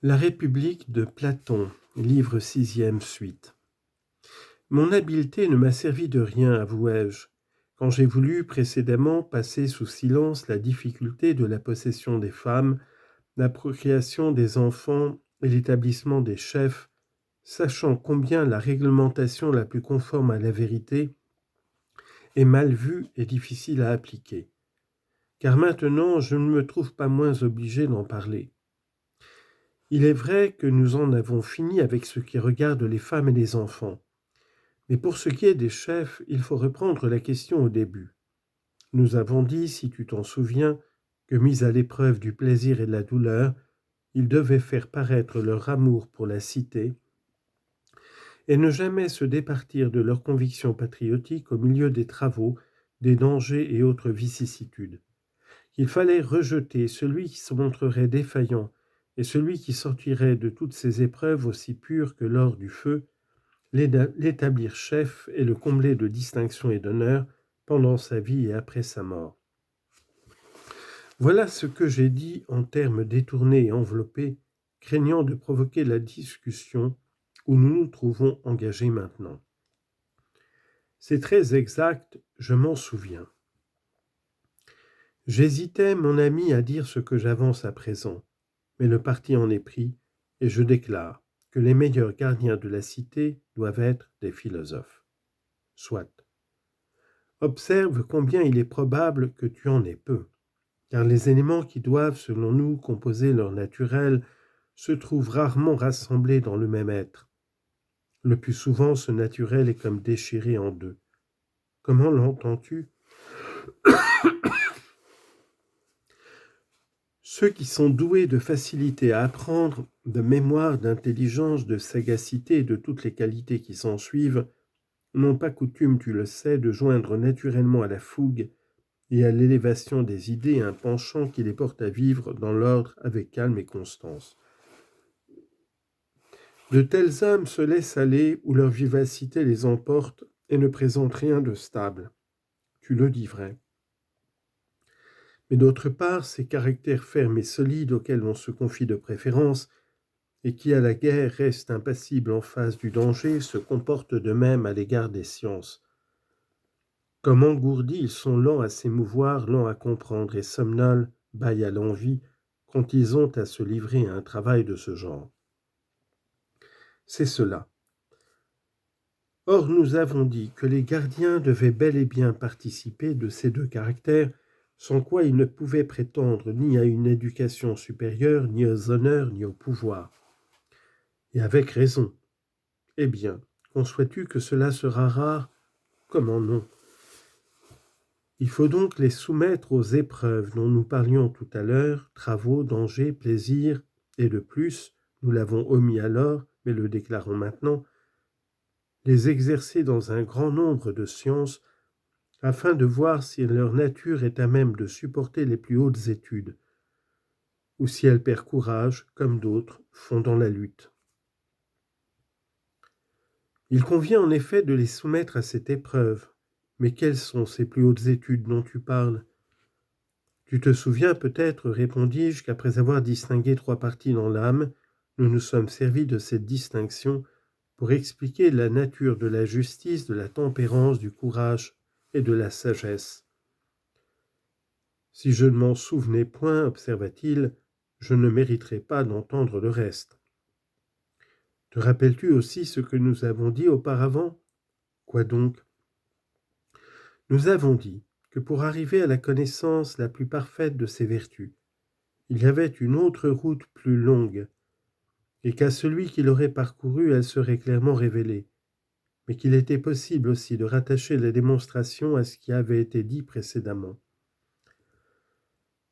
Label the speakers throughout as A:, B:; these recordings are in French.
A: La République de Platon, livre 6e, suite. Mon habileté ne m'a servi de rien, avouai-je, quand j'ai voulu précédemment passer sous silence la difficulté de la possession des femmes, la procréation des enfants et l'établissement des chefs, sachant combien la réglementation la plus conforme à la vérité est mal vue et difficile à appliquer. Car maintenant, je ne me trouve pas moins obligé d'en parler. Il est vrai que nous en avons fini avec ce qui regarde les femmes et les enfants. Mais pour ce qui est des chefs, il faut reprendre la question au début. Nous avons dit, si tu t'en souviens, que mis à l'épreuve du plaisir et de la douleur, ils devaient faire paraître leur amour pour la cité et ne jamais se départir de leurs convictions patriotiques au milieu des travaux, des dangers et autres vicissitudes. Il fallait rejeter celui qui se montrerait défaillant et celui qui sortirait de toutes ces épreuves aussi pur que l'or du feu, l'établir chef et le combler de distinction et d'honneur pendant sa vie et après sa mort. Voilà ce que j'ai dit en termes détournés et enveloppés, craignant de provoquer la discussion où nous nous trouvons engagés maintenant. C'est très exact, je m'en souviens. J'hésitais, mon ami, à dire ce que j'avance à présent, mais le parti en est pris, et je déclare que les meilleurs gardiens de la cité doivent être des philosophes. Soit. Observe combien il est probable que tu en aies peu, car les éléments qui doivent, selon nous, composer leur naturel se trouvent rarement rassemblés dans le même être. Le plus souvent, ce naturel est comme déchiré en deux. Comment l'entends-tu ? Ceux qui sont doués de facilité à apprendre, de mémoire, d'intelligence, de sagacité et de toutes les qualités qui s'en suivent, n'ont pas coutume, tu le sais, de joindre naturellement à la fougue et à l'élévation des idées un penchant qui les porte à vivre dans l'ordre avec calme et constance. De tels hommes se laissent aller où leur vivacité les emporte et ne présentent rien de stable. Tu le dis vrai. Mais d'autre part, ces caractères fermes et solides auxquels on se confie de préférence et qui à la guerre restent impassibles en face du danger se comportent de même à l'égard des sciences. Comme engourdis, ils sont lents à s'émouvoir, lents à comprendre et somnoles, bâillent à l'envie quand ils ont à se livrer à un travail de ce genre. C'est cela. Or, nous avons dit que les gardiens devaient bel et bien participer de ces deux caractères, sans quoi ils ne pouvaient prétendre ni à une éducation supérieure, ni aux honneurs, ni au pouvoir. Et avec raison. Eh bien, conçois-tu que cela sera rare ? Comment non ? Il faut donc les soumettre aux épreuves dont nous parlions tout à l'heure, travaux, dangers, plaisirs, et de plus, nous l'avons omis alors, mais le déclarons maintenant, les exercer dans un grand nombre de sciences, afin de voir si leur nature est à même de supporter les plus hautes études, ou si elle perd courage, comme d'autres font dans la lutte. Il convient en effet de les soumettre à cette épreuve, mais quelles sont ces plus hautes études dont tu parles ? Tu te souviens peut-être, répondis-je, qu'après avoir distingué 3 parties dans l'âme, nous nous sommes servis de cette distinction pour expliquer la nature de la justice, de la tempérance, du courage et de la sagesse. Si je ne m'en souvenais point, observa-t-il, je ne mériterais pas d'entendre le reste. Te rappelles-tu aussi ce que nous avons dit auparavant ? Quoi donc ? Nous avons dit que pour arriver à la connaissance la plus parfaite de ces vertus, il y avait une autre route plus longue, et qu'à celui qui l'aurait parcourue, elle serait clairement révélée, mais qu'il était possible aussi de rattacher la démonstration à ce qui avait été dit précédemment.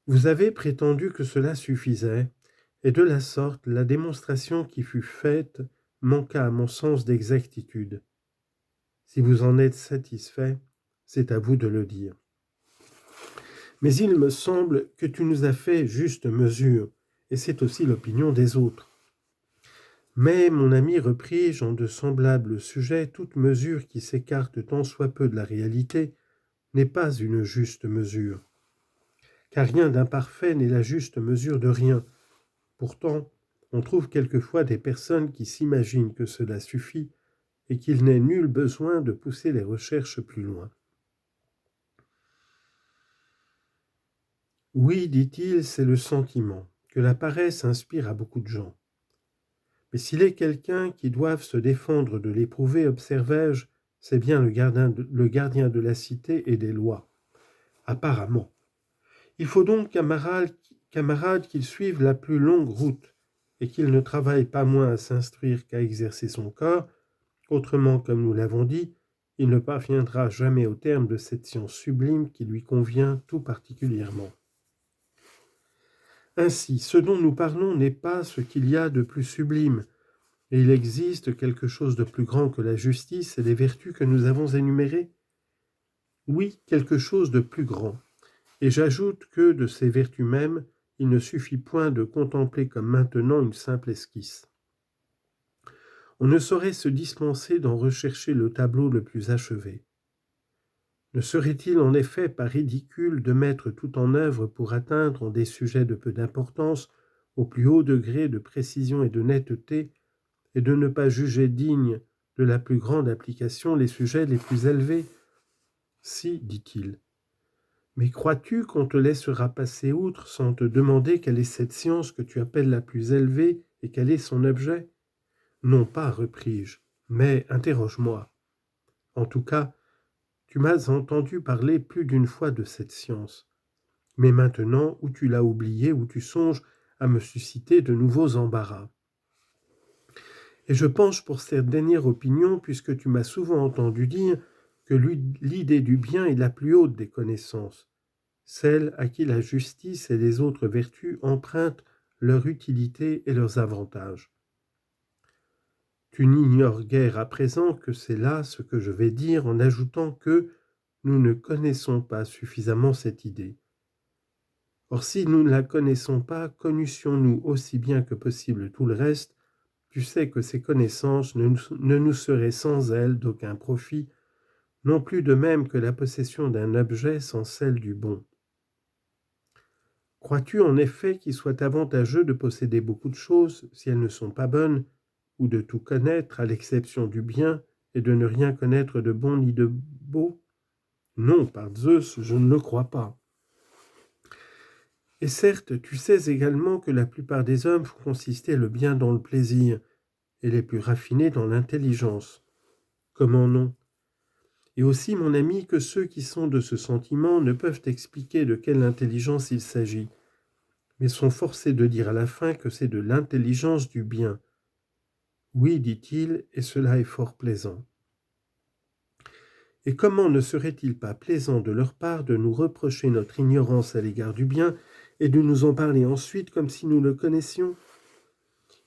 A: Vous avez prétendu que cela suffisait, et de la sorte, la démonstration qui fut faite manqua à mon sens d'exactitude. Si vous en êtes satisfait, c'est à vous de le dire. Mais il me semble que tu nous as fait juste mesure, et c'est aussi l'opinion des autres. Mais, mon ami, repris-je en de semblables sujets, toute mesure qui s'écarte tant soit peu de la réalité n'est pas une juste mesure. Car rien d'imparfait n'est la juste mesure de rien. Pourtant, On trouve quelquefois des personnes qui s'imaginent que cela suffit et qu'il n'est nul besoin de pousser les recherches plus loin. Oui, dit-il, c'est le sentiment que la paresse inspire à beaucoup de gens. Mais s'il est quelqu'un qui doive se défendre de l'éprouver, observai-je, c'est bien le gardien de la cité et des lois. Apparemment. Il faut donc, camarades, qu'il suive la plus longue route, et qu'il ne travaille pas moins à s'instruire qu'à exercer son corps, autrement, comme nous l'avons dit, il ne parviendra jamais au terme de cette science sublime qui lui convient tout particulièrement. Ainsi, ce dont nous parlons n'est pas ce qu'il y a de plus sublime, et il existe quelque chose de plus grand que la justice et les vertus que nous avons énumérées. Oui, quelque chose de plus grand. Et j'ajoute que, de ces vertus mêmes, il ne suffit point de contempler comme maintenant une simple esquisse. On ne saurait se dispenser d'en rechercher le tableau le plus achevé. Ne serait-il en effet pas ridicule de mettre tout en œuvre pour atteindre en des sujets de peu d'importance, au plus haut degré de précision et de netteté, et de ne pas juger dignes de la plus grande application les sujets les plus élevés? Si, dit-il. Mais crois-tu qu'on te laissera passer outre sans te demander quelle est cette science que tu appelles la plus élevée et quel est son objet? Non pas, repris-je, mais interroge-moi. En tout cas, tu m'as entendu parler plus d'une fois de cette science. Mais maintenant, ou tu l'as oubliée, ou tu songes à me susciter de nouveaux embarras. Et je penche pour cette dernière opinion, puisque tu m'as souvent entendu dire que l'idée du bien est la plus haute des connaissances, celle à qui la justice et les autres vertus empruntent leur utilité et leurs avantages. Tu n'ignores guère à présent que c'est là ce que je vais dire en ajoutant que nous ne connaissons pas suffisamment cette idée. Or, si nous ne la connaissons pas, connussions-nous aussi bien que possible tout le reste, tu sais que ces connaissances ne nous seraient sans elles d'aucun profit, non plus de même que la possession d'un objet sans celle du bon. Crois-tu en effet qu'il soit avantageux de posséder beaucoup de choses si elles ne sont pas bonnes, ou de tout connaître à l'exception du bien et de ne rien connaître de bon ni de beau? Non, par Zeus, je ne le crois pas. Et certes, tu sais également que la plupart des hommes font consister le bien dans le plaisir, et les plus raffinés dans l'intelligence. Comment non? Et aussi, mon ami, que ceux qui sont de ce sentiment ne peuvent expliquer de quelle intelligence il s'agit, mais sont forcés de dire à la fin que c'est de l'intelligence du bien. Oui, dit-il, et cela est fort plaisant. Et comment ne serait-il pas plaisant de leur part de nous reprocher notre ignorance à l'égard du bien et de nous en parler ensuite comme si nous le connaissions?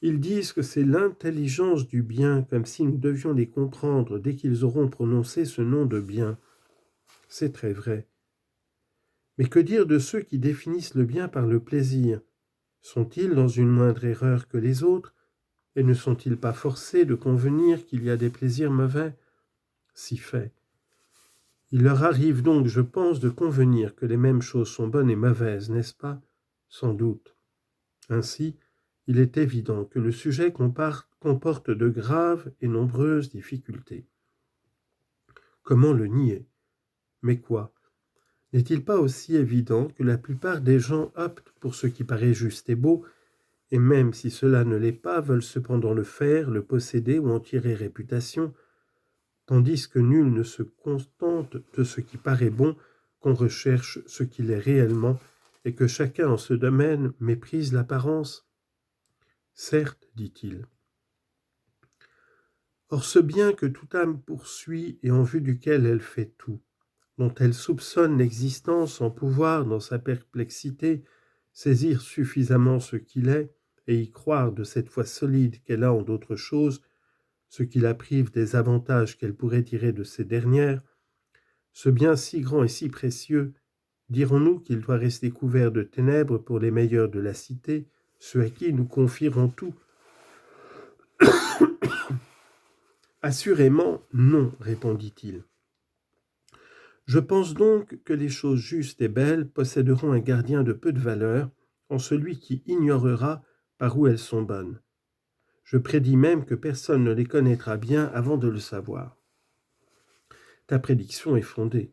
A: Ils disent que c'est l'intelligence du bien, comme si nous devions les comprendre dès qu'ils auront prononcé ce nom de bien. C'est très vrai. Mais que dire de ceux qui définissent le bien par le plaisir? Sont-ils dans une moindre erreur que les autres, et ne sont-ils pas forcés de convenir qu'il y a des plaisirs mauvais? Si fait. Il leur arrive donc, je pense, de convenir que les mêmes choses sont bonnes et mauvaises, n'est-ce pas? Sans doute. Ainsi, il est évident que le sujet comporte de graves et nombreuses difficultés. Comment le nier? Mais quoi? N'est-il pas aussi évident que la plupart des gens optent pour ce qui paraît juste et beau, et même si cela ne l'est pas, veulent cependant le faire, le posséder ou en tirer réputation, tandis que nul ne se contente de ce qui paraît bon, qu'on recherche ce qu'il est réellement, et que chacun en ce domaine méprise l'apparence? Certes, dit-il. Or ce bien que toute âme poursuit et en vue duquel elle fait tout, dont elle soupçonne l'existence sans pouvoir, dans sa perplexité, saisir suffisamment ce qu'il est et y croire de cette foi solide qu'elle a en d'autres choses, ce qui la prive des avantages qu'elle pourrait tirer de ces dernières, ce bien si grand et si précieux, dirons-nous qu'il doit rester couvert de ténèbres pour les meilleurs de la cité, ceux à qui nous confierons tout? Assurément, non, répondit-il. Je pense donc que les choses justes et belles posséderont un gardien de peu de valeur, en celui qui ignorera par où elles sont bonnes. Je prédis même que personne ne les connaîtra bien avant de le savoir. Ta prédiction est fondée.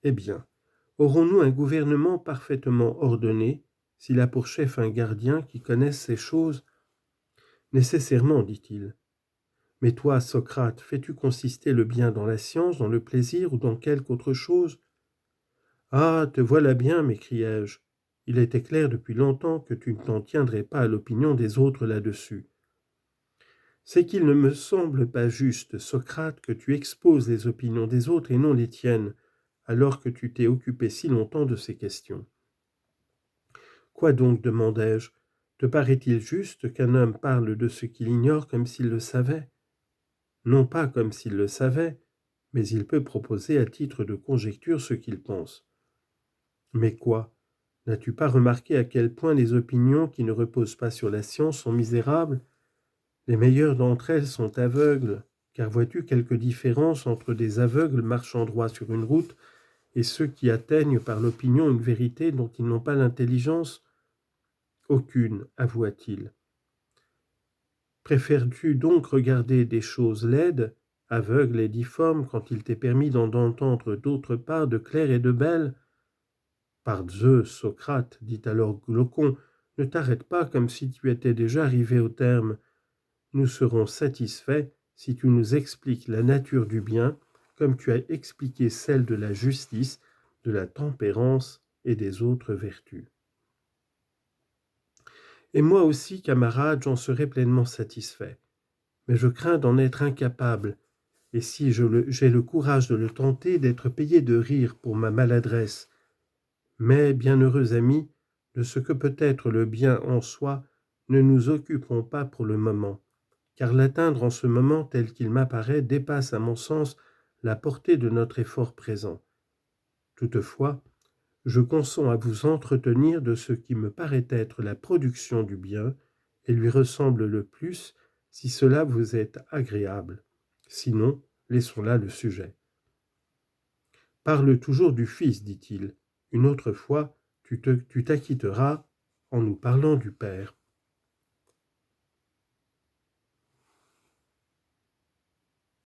A: Eh bien, aurons-nous un gouvernement parfaitement ordonné s'il a pour chef un gardien qui connaisse ces choses? Nécessairement, dit-il. Mais toi, Socrate, fais-tu consister le bien dans la science, dans le plaisir ou dans quelque autre chose? Ah, te voilà bien, m'écriai-je. Il était clair depuis longtemps que tu ne t'en tiendrais pas à l'opinion des autres là-dessus. C'est qu'il ne me semble pas juste, Socrate, que tu exposes les opinions des autres et non les tiennes, alors que tu t'es occupé si longtemps de ces questions. Quoi donc, demandai-je, te paraît-il juste qu'un homme parle de ce qu'il ignore comme s'il le savait? Non pas comme s'il le savait, mais il peut proposer à titre de conjecture ce qu'il pense. Mais quoi? N'as-tu pas remarqué à quel point les opinions qui ne reposent pas sur la science sont misérables? Les meilleures d'entre elles sont aveugles, car vois-tu quelque différence entre des aveugles marchant droit sur une route et ceux qui atteignent par l'opinion une vérité dont ils n'ont pas l'intelligence? Aucune, avoua-t-il. Préfères-tu donc regarder des choses laides, aveugles et difformes quand il t'est permis d'en entendre d'autre part de claires et de belles? Par Zeus, Socrate, dit alors Glaucon, ne t'arrête pas comme si tu étais déjà arrivé au terme. Nous serons satisfaits si tu nous expliques la nature du bien, comme tu as expliqué celle de la justice, de la tempérance et des autres vertus. Et moi aussi, camarade, j'en serai pleinement satisfait. Mais je crains d'en être incapable, et si j'ai le courage de le tenter, d'être payé de rire pour ma maladresse. Mais, bienheureux ami, de ce que peut être le bien en soi, ne nous occupons pas pour le moment, car l'atteindre en ce moment tel qu'il m'apparaît dépasse à mon sens la portée de notre effort présent. Toutefois, je consens à vous entretenir de ce qui me paraît être la production du bien et lui ressemble le plus, si cela vous est agréable. Sinon, laissons là le sujet. Parle toujours du Fils, dit-il. Une autre fois, tu t'acquitteras en nous parlant du Père.